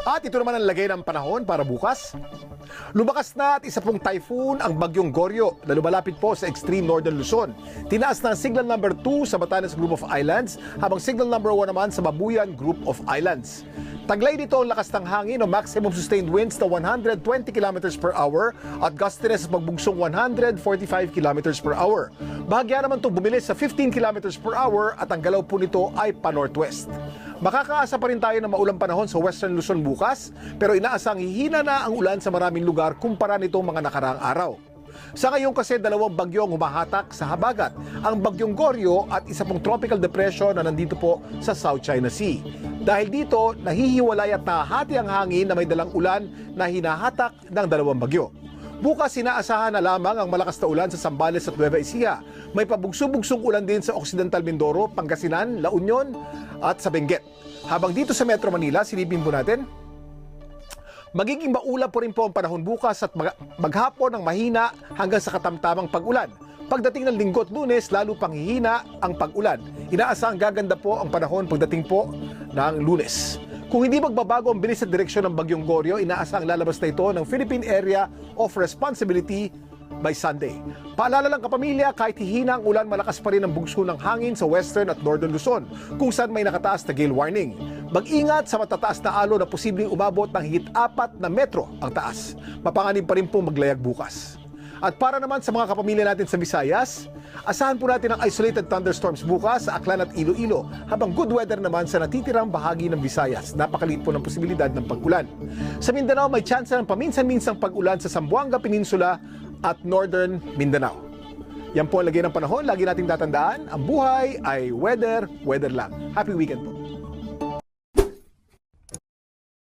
At ito naman ang lagay ng panahon para bukas. Lumakas na at isa pong typhoon ang bagyong Goryo na lumalapit po sa extreme northern Luzon. Tinaas na ang signal number 2 sa Batanes Group of Islands habang signal number 1 naman sa Babuyan Group of Islands. Taglay dito ang lakas ng hangin o maximum sustained winds na 120 km per hour at gustiness sa pagbugsong 145 km per hour. Bahagya naman itong bumilis sa 15 km per hour at ang galaw po nito ay pa-northwest. Makakaasa pa rin tayo ng maulang panahon sa Western Luzon bukas, pero inaasang hihina na ang ulan sa maraming lugar kumpara nitong mga nakaraang araw. Sa ngayon kasi dalawang bagyo ang humahatak sa habagat, ang bagyong Goryo at isa pong tropical depression na nandito po sa South China Sea. Dahil dito, nahihiwalay at nahahati ang hangin na may dalang ulan na hinahatak ng dalawang bagyo. Bukas inaasahan na lamang ang malakas na ulan sa Zambales at Nueva Ecija. May pabugso-bugsong ulan din sa Occidental Mindoro, Pangasinan, La Union at sa Benguet. Habang dito sa Metro Manila, silipin po natin, magiging maulap po rin po ang panahon bukas at maghapon ng mahina hanggang sa katamtamang pag-ulan. Pagdating ng Linggo at Lunes, lalo pang hihina ang pag-ulan. Inaasahang gaganda po ang panahon pagdating po ng Lunes. Kung hindi magbabago ang bilis at direksyon ng bagyong Goryo, inaasahang lalabas na ito ng Philippine Area of Responsibility by Sunday. Paalala lang kapamilya, kahit hihina ang ulan, malakas pa rin ang bugso ng hangin sa Western at Northern Luzon, kung saan may nakataas na gale warning. Mag-ingat sa matataas na alon na posibleng umabot ng higit 4 na metro ang taas. Mapanganib pa rin po maglayag bukas. At para naman sa mga kapamilya natin sa Visayas, asahan po natin ang isolated thunderstorms bukas sa Aklan at Iloilo, habang good weather naman sa natitirang bahagi ng Visayas. Napakaliit po ng posibilidad ng pag-ulan. Sa Mindanao, may tsansa ng paminsan-minsang pag-ulan sa Zamboanga Peninsula at Northern Mindanao. Yan po ang lagay ng panahon. Lagi nating tatandaan, ang buhay ay weather lang. Happy weekend po.